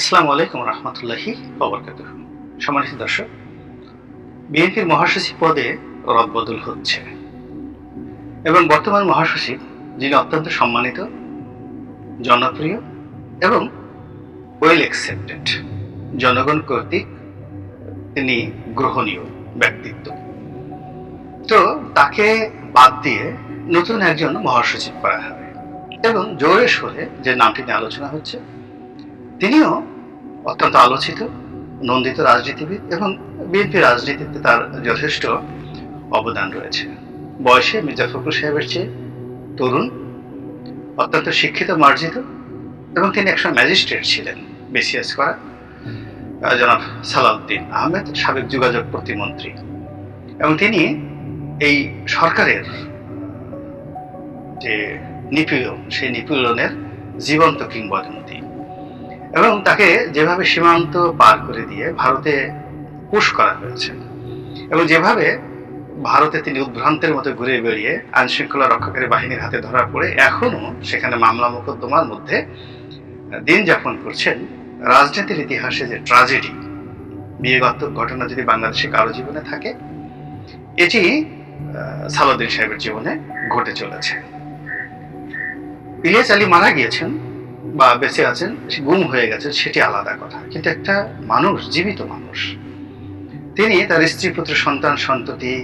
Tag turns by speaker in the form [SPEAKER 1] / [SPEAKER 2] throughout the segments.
[SPEAKER 1] আসসালামু আলাইকুম রহমতুল্লাহি ওবরকাতুহ। সম্মানিত দর্শক, বিএনপির মহাসচিব পদে রদবদল হচ্ছে এবং বর্তমান মহাসচিব, যিনি অত্যন্ত সম্মানিত, জনপ্রিয় এবং ওয়েল অ্যাকসেপ্টেড, জনগণ কর্তৃক তিনি গ্রহণীয় ব্যক্তিত্ব, তো তাকে বাদ দিয়ে নতুন একজন মহাসচিব করা হবে এবং জোরে সোরে যে নামটি নিয়ে আলোচনা হচ্ছে, তিনিও অত্যন্ত আলোচিত, নন্দিত রাজনীতিবিদ এবং বিএনপি রাজনীতিতে তার যথেষ্ট অবদান রয়েছে। বয়সে মির্জা ফখরুল সাহেবের চেয়ে তরুণ, অত্যন্ত শিক্ষিত, মার্জিত এবং তিনি একসময় ম্যাজিস্ট্রেট ছিলেন, বিসিএস করা জনাব সালাউদ্দিন আহমেদ, সাবেক যোগাযোগ প্রতিমন্ত্রী, এবং তিনি এই সরকারের যে নিপীড়ন, সেই নিপীড়নের জীবন্ত কিংবদন্তি। এবং তাকে যেভাবে সীমান্ত পার করে দিয়ে ভারতে পুশ করা হয়েছে এবং যেভাবে ভারতে তিনি উদ্ভ্রান্তের মতো ঘুরে বেরিয়ে আইন শৃঙ্খলা রক্ষাকারী বাহিনীর হাতে ধরা পড়ে এখনো সেখানে মামলা মোকদ্দমার মধ্যে দিন যাপন করছেন, রাজনীতির ইতিহাসে যে ট্র্যাজেডি, বিয়েগত ঘটনা যদি বাংলাদেশে কারো জীবনে থাকে, এটি সালাউদ্দিন সাহেবের জীবনে ঘটে চলেছে। ইলিয়াস আলী মারা গিয়েছেন বা বেঁচে আছেন, গুম হয়ে গেছেন, সেটি আলাদা কথা, কিন্তু একটা মানুষ, জীবিত মানুষ, তিনি তার স্ত্রী, পুত্র, সন্তান, সন্ততি,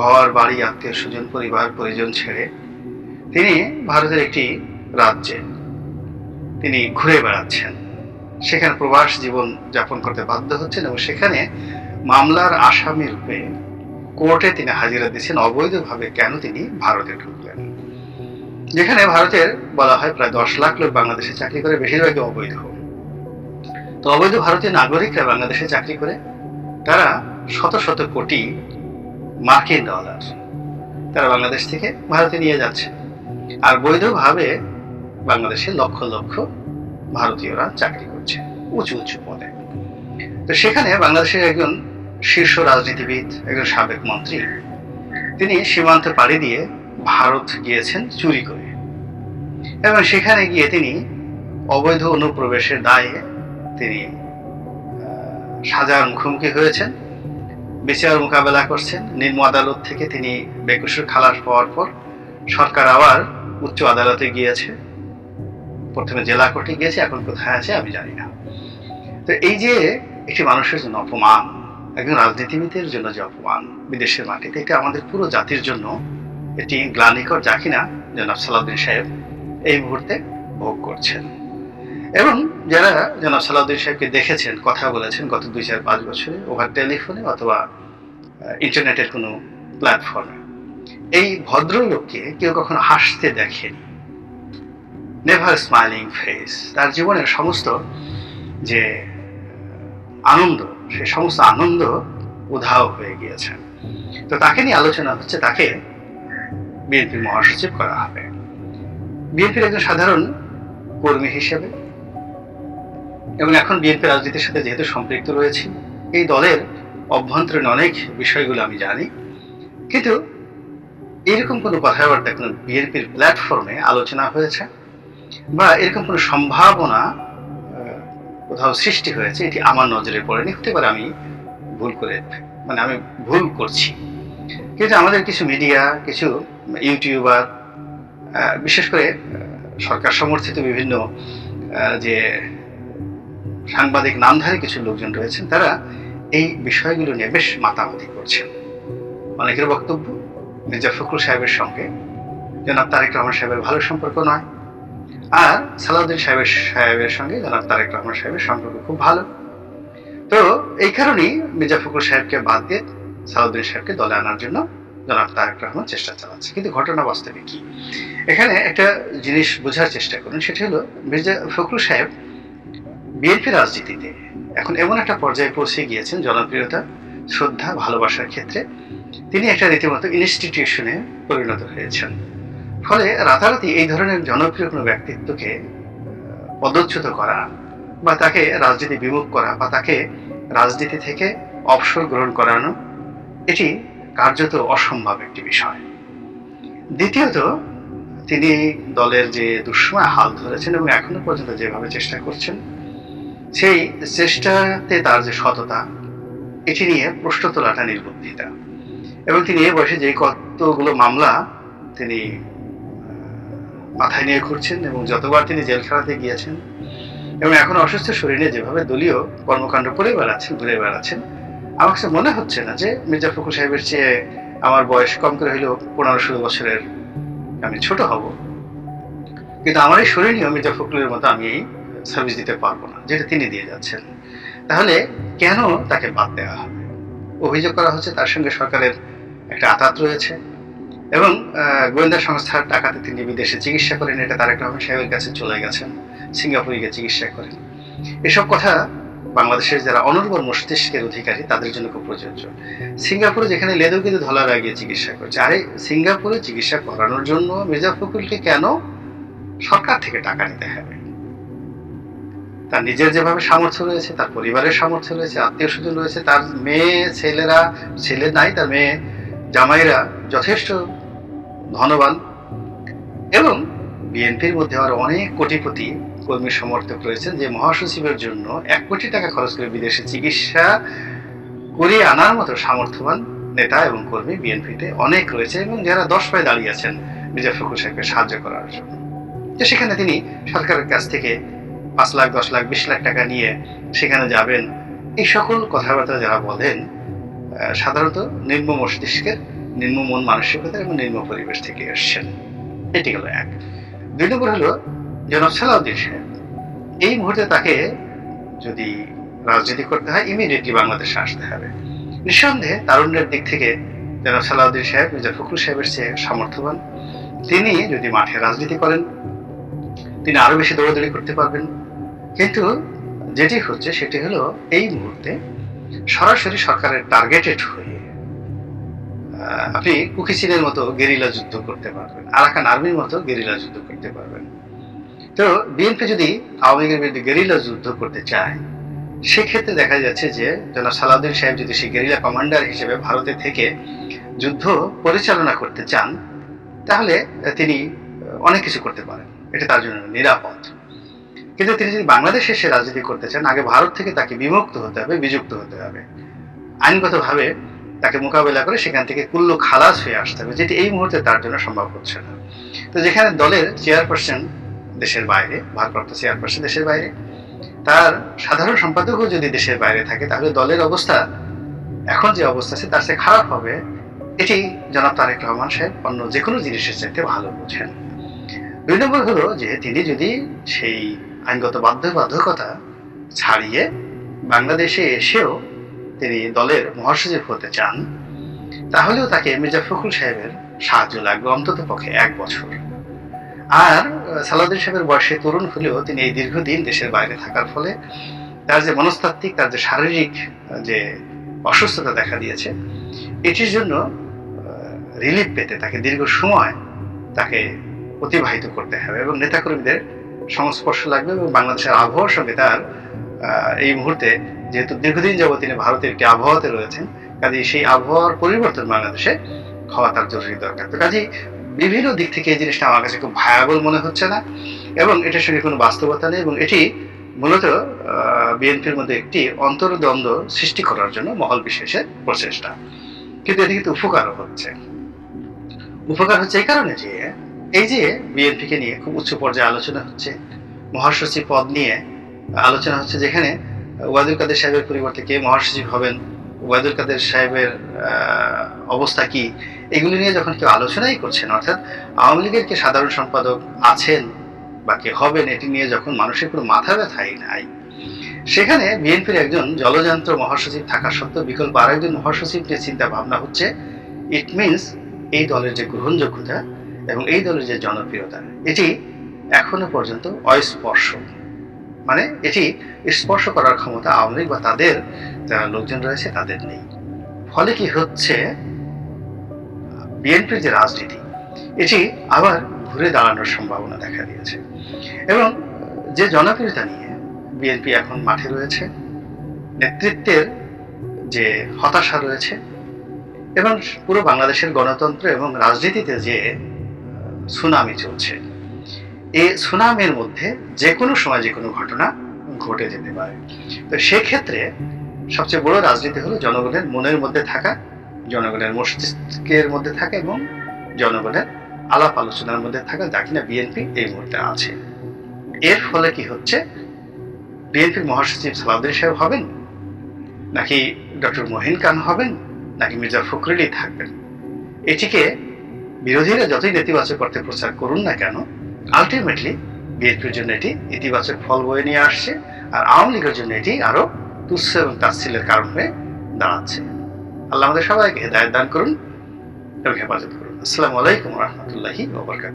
[SPEAKER 1] ঘর বাড়ি, আত্মীয় স্বজন, পরিবার পরিজন ছেড়ে তিনি ভারতের একটি রাজ্যে তিনি ঘুরে বেড়াচ্ছেন, সেখানে প্রবাস জীবন যাপন করতে বাধ্য হচ্ছেন এবং সেখানে মামলার আসামি রূপে কোর্টে তিনি হাজিরা দিচ্ছেন। অবৈধভাবে কেন তিনি ভারতে ঢুকলেন, যেখানে ভারতের বলা হয় প্রায় 10 লাখ লোক বাংলাদেশে চাকরি করে, বেশিরভাগই অবৈধ। তো অবৈধ ভারতীয় নাগরিকরা বাংলাদেশে চাকরি করে, তারা শত শত কোটি মার্কিন ডলার তারা বাংলাদেশ থেকে ভারতে নিয়ে যাচ্ছে, আর বৈধভাবে বাংলাদেশে লক্ষ লক্ষ ভারতীয়রা চাকরি করছে উঁচু উঁচু পদে। তো সেখানে বাংলাদেশের একজন শীর্ষ রাজনীতিবিদ, একজন সাবেক মন্ত্রী, তিনি সীমান্ত পাড়ি দিয়ে ভারত গিয়েছেন চুরি করে এবং সেখানে গিয়ে তিনি অবৈধ অনুপ্রবেশের দায়ে তিনি সাজার মুখোমুখি হয়েছেন, বিচার মোকাবেলা করছেন। নিম্ন আদালত থেকে তিনি বেকসুর খালাস পাওয়ার পর সরকার আবার উচ্চ আদালতে গিয়েছে, প্রথমে জেলা কোর্টে গিয়েছে, এখন কোথায় আছে আমি জানি না। তো এই যে একটি মানুষের জন্য অপমান, একজন রাজনীতিবিদের জন্য যে অপমান বিদেশের মাটিতে, এটা আমাদের পুরো জাতির জন্য এটি গ্লানিকর, যা কিনা জনাব সালাউদ্দিন সাহেব এই মুহূর্তে ভোগ করছেন। এবং যারা জনাব সালাউদ্দিন সাহেবকে দেখেছেন, কথা বলেছেন গত 2-4-5 বছরে ওভার টেলিফোনে অথবা ইন্টারনেটের কোনো প্ল্যাটফর্মে, এই ভদ্রলোককে কেউ কখনো হাসতে দেখেনি, নেভার স্মাইলিং ফেস। তার জীবনের সমস্ত যে আনন্দ, সে সমস্ত আনন্দ উধাও হয়ে গিয়েছে। তো তাকে নিয়ে আলোচনা হচ্ছে, তাকে বিএনপির মহাসচিব করা হবে। বিএনপির একজন সাধারণ কর্মী হিসেবে এবং এখন বিএনপি রাজনীতির সাথে যেহেতু সম্পৃক্ত রয়েছে, এই দলের অভ্যন্তরীণ অনেক বিষয়গুলো আমি জানি, কিন্তু এরকম কোনো কথাবার্তা কোনো বিএনপির প্ল্যাটফর্মে আলোচনা হয়েছে বা এরকম কোনো সম্ভাবনা কোথাও সৃষ্টি হয়েছে, এটি আমার নজরে পড়েনি। হতে পারে আমি ভুল করে, আমি ভুল করছি, কিন্তু আমাদের কিছু মিডিয়া, কিছু ইউটিউবার, বিশেষ করে সরকার সমর্থিত বিভিন্ন যে সাংবাদিক নামধারী কিছু লোকজন রয়েছেন, তারা এই বিষয়গুলো নিয়ে বেশ মাতামাতি করছেন। অনেকের বক্তব্য, মির্জা ফখরুল সাহেবের সঙ্গে জনাব তারেক রহমান সাহেবের ভালো সম্পর্ক নয়, আর সালাউদ্দিন সাহেবের সঙ্গে জনাব তারেক রহমান সাহেবের সম্পর্ক খুব ভালো। তো এই কারণেই মির্জা ফখরুল সাহেবকে বাদ দিয়ে সালাউদ্দিন সাহেবকে দলে আনার জন্য জনাব তারেক রহমান চেষ্টা চালাচ্ছে। কিন্তু ঘটনা বাস্তবে কি, এখানে একটা জিনিস বোঝার চেষ্টা করুন, সেটা হলো মির্জা ফখরুল সাহেব বিএনপি রাজনীতিতে এখন এমন একটা পর্যায়ে পৌঁছে গিয়েছেন, জনপ্রিয়তা, শ্রদ্ধা, ভালোবাসার ক্ষেত্রে তিনি একটা রীতিমতো ইনস্টিটিউশনে পরিণত হয়েছেন। ফলে রাতারাতি এই ধরনের জনপ্রিয় কোনো ব্যক্তিত্বকে পদচ্যুত করা বা তাকে রাজনীতি বিমুখ করা বা তাকে রাজনীতি থেকে অবসর গ্রহণ করানো, এটি কার্যত অসম্ভব একটি বিষয়। দ্বিতীয়ত, তিনি দলের যে দুঃসময় হাল ধরেছেন এবং এখনো পর্যন্ত যেভাবে চেষ্টা করছেন সেই চেষ্টাতে তার যে সততা, এটি নিয়ে প্রশ্ন তোলাটা নির্বুদ্ধিতা। এবং তিনি এ বয়সে যে কতগুলো মামলা তিনি মাথায় নিয়ে ঘুরছেন এবং যতবার তিনি জেলখানাতে গিয়েছেন এবং এখন অসুস্থ শরীরে যেভাবে দলীয় কর্মকাণ্ড করে বেড়াচ্ছেন, ঘুরে বেড়াচ্ছেন, আমার কাছে মনে হচ্ছে না যে মির্জা ফখরুল সাহেবের চেয়ে আমার বয়স কম করে হইলেও 15-16 বছরের আমি ছোট হব, কিন্তু আমার এই শরীর নিয়েও মির্জা ফখরুলের মতো আমি এই সার্ভিস দিতে পারবো না যেটা তিনি দিয়ে যাচ্ছেন। তাহলে কেন তাকে বাদ দেওয়া হবে? অভিযোগ করা হচ্ছে তার সঙ্গে সরকারের একটা আঁতাত রয়েছে এবং গোয়েন্দা সংস্থার টাকাতে তিনি বিদেশে চিকিৎসা করেন, এটা তারেক রহমান সাহেবের কাছে চলে গেছেন, সিঙ্গাপুরে গিয়ে চিকিৎসা করেন। এসব কথা বাংলাদেশের যারা অনর্গল মস্তিষ্কের অধিকারী তাদের জন্য খুব প্রযোজ্য। সিঙ্গাপুরে যেখানে লেদু কিন্তু ধলা লাগিয়ে চিকিৎসা করছে, আরে সিঙ্গাপুরে চিকিৎসা করানোর জন্য মির্জা ফখরুলকে কেন সরকার থেকে টাকা নিতে হবে? তার নিজের যেভাবে সামর্থ্য রয়েছে, তার পরিবারের সামর্থ্য রয়েছে, আত্মীয় স্বজন রয়েছে, তার মেয়ে ছেলেরা, ছেলে নাই, তার মেয়ে জামাইরা যথেষ্ট ধনবান এবং বিএনপির মধ্যে আরো অনেক কোটিপতি কর্মী সমর্থক রয়েছেন যে মহাসচিবের জন্য 1 কোটি টাকা খরচ করে বিদেশে চিকিৎসা করিয়ে আনার মতো সামর্থ্যবান নেতা এবং কর্মী বিএনপিতে অনেক রয়েছে এবং যারা 10 পায়ে দাঁড়িয়ে আছেন মির্জা ফখরুল সাহেবকে সাহায্য করার জন্য। তো সেখানে তিনি সরকারের কাছ থেকে 5 লাখ, 10 লাখ, 20 লাখ টাকা নিয়ে সেখানে যাবেন, এই সকল কথাবার্তা যারা বলেন সাধারণত নিম্ন মস্তিষ্কের, নিম্ন মন মানসিকতা এবং নিম্ন পরিবেশ থেকে এসছেন। এটি হলো এক। 2 নম্বর হলো জনাব সালাউদ্দিন সাহেব। এই মুহূর্তে তাকে যদি রাজনীতি করতে হয় ইমিডিয়েটলি বাংলাদেশে আসতে হবে। নিঃসন্দেহে তারুণ্যের দিক থেকে জনাব সালাউদ্দিন সাহেব মির্জা ফখরুল সাহেবের চেয়ে সামর্থ্যবান। তিনি যদি মাঠে রাজনীতি করেন তিনি আরো বেশি দৌড়াদৌড়ি করতে পারবেন। কিন্তু যেটি হচ্ছে সেটি হলো এই মুহূর্তে সরাসরি সরকারের টার্গেটেড হয়ে আপনি কুকি চীনের মতো গেরিলা যুদ্ধ করতে পারবেন, আরাকান আর্মির মতো গেরিলা যুদ্ধ করতে পারবেন। তো বিএনপি যদি আওয়ামী লীগের বিরুদ্ধে গেরিলা যুদ্ধ করতে চায় সেক্ষেত্রে দেখা যাচ্ছে যে জনাব সালাউদ্দিন সাহেব যদি সেই গেরিলা কমান্ডার হিসেবে ভারতে থেকে যুদ্ধ পরিচালনা করতে চান তাহলে তিনি অনেক কিছু করতে পারেন, এটা তার জন্য নিরাপদ। কিন্তু তিনি যদি বাংলাদেশে এসে রাজনীতি করতে চান আগে ভারত থেকে তাকে বিমুক্ত হতে হবে, বিযুক্ত হতে হবে, আইনগতভাবে তাকে মোকাবেলা করে সেখান থেকে কুল্লু খালাস হয়ে আসতে হবে, যেটি এই মুহূর্তে তার জন্য সম্ভব হচ্ছে না। তো যেখানে দলের চেয়ারপারসন দেশের বাইরে, ভারপ্রাপ্ত চেয়ারপারসন দেশের বাইরে, তার সাধারণ সম্পাদকও যদি দেশের বাইরে থাকে তাহলে দলের অবস্থা এখন যে অবস্থা আছে তার চেয়ে খারাপ হবে। এটি জনাব তারেক রহমান সাহেব অন্য যে কোনো জিনিসের চাইতে ভালো বোঝেন। 2 নম্বর হলো যে তিনি যদি সেই আইনগত বাধ্যবাধকতা ছাড়িয়ে বাংলাদেশে এসেও তিনি দলের মহাসচিব হতে চান তাহলেও তাকে মির্জা ফখরুল সাহেবের সাহায্য লাগবে অন্তত পক্ষে 1 বছর। আর সালাউদ্দিন সাহেবের বয়সে তরুণ হলেও তিনি এই দীর্ঘদিন দেশের বাইরে থাকার ফলে তার যে মনস্তাত্ত্বিক, তার যে শারীরিক যে অসুস্থতা দেখা দিয়েছে এটির জন্য রিলিফ পেতে তাকে দীর্ঘ সময় তাকে অতিবাহিত করতে হবে এবং নেতাকর্মীদের সংস্পর্শ লাগবে এবং বাংলাদেশের আবহাওয়ার সঙ্গে তার এই মুহূর্তে যেহেতু দীর্ঘদিন যাবত তিনি ভারতের একটি আবহাওয়াতে রয়েছেন কাজেই সেই আবহাওয়ার পরিবর্তন বাংলাদেশে হওয়া তার জরুরি দরকার। তো কাজেই বিভিন্ন দিক থেকে এই জিনিসটা আমার কাছে খুব ভায়াবল মনে হচ্ছে না এবং এটার সঙ্গে কোনো বাস্তবতা নেই এবং এটি মূলত বিএনপির মধ্যে একটি অন্তর্দ্বন্দ্ব সৃষ্টি করার জন্য মহল বিশেষের প্রচেষ্টা। কিন্তু এটি কিন্তু উপকারও হচ্ছে। উপকার হচ্ছে এই কারণে যে এই যে বিএনপিকে নিয়ে খুব উচ্চ পর্যায়ে আলোচনা হচ্ছে, মহাসচিব পদ নিয়ে আলোচনা হচ্ছে, যেখানে ওবায়দুল কাদের সাহেবের পরিবর্তে কে মহাসচিব হবেন, ওবায়দুল কাদের সাহেবের অবস্থা কি, এগুলি নিয়ে যখন কেউ আলোচনাই করছেন, অর্থাৎ আওয়ামী লীগের কে সাধারণ সম্পাদক আছেন বা কে হবেন এটি নিয়ে যখন মানুষের কোনো মাথা ব্যথাই নাই, সেখানে বিএনপির একজন জলযন্ত্র মহাসচিব থাকা সত্ত্বেও বিকল্প আরেকজন মহাসচিব নিয়ে চিন্তা ভাবনা হচ্ছে। ইট মিনস এই দলের যে গ্রহণযোগ্যতা এবং এই দলের যে জনপ্রিয়তা এটি এখনো পর্যন্ত অস্পর্শ, মানে এটি স্পর্শ করার ক্ষমতা আওয়ামী লীগ বা তাদের যারা লোকজন রয়েছে তাদের নেই। ফলে কি হচ্ছে, বিএনপির যে রাজনীতি এটি আবার ঘুরে দাঁড়ানোর সম্ভাবনা দেখা দিয়েছে এবং যে জনপ্রিয়তা নিয়ে বিএনপি এখন মাঠে রয়েছে, নেতৃত্বের যে হতাশা রয়েছে এবং পুরো বাংলাদেশের গণতন্ত্র এবং রাজনীতিতে যে সুনামি চলছে, এই সুনামির মধ্যে যে কোনো সময় যে কোনো ঘটনা ঘটে যেতে পারে। তো সেক্ষেত্রে সবচেয়ে বড় রাজনীতি হলো জনগণের মনের মধ্যে থাকা, জনগণের মস্তিষ্কের মধ্যে থাকা এবং জনগণের আলাপ আলোচনার মধ্যে থাকা, যা কিনা বিএনপি এই মুহূর্তে আছে। এর ফলে কি হচ্ছে, বিএনপির মহাসচিব সালাউদ্দিন সাহেব হবেন, নাকি ডক্টর মহিন খান হবেন, নাকি মির্জা ফখরুলই থাকবেন, এটিকে বিরোধীরা যতই নেতিবাচক করতে প্রচার করুন না কেন, আলটিমেটলি বিএনপির জন্য এটি ইতিবাচক ফল বয়ে নিয়ে আসছে, আর আওয়ামী লীগের জন্য এটি আরো তুচ্ছ এবং তাচ্ছিল্যের কারণ হয়ে দাঁড়াচ্ছে। আল্লাহ আমাদের সবাইকে হেদায়েত দান করুন এবং হেফাজত করুন। আসসালামু আলাইকুম ওয়া রাহমাতুল্লাহি ওয়া বারাকাতুহু।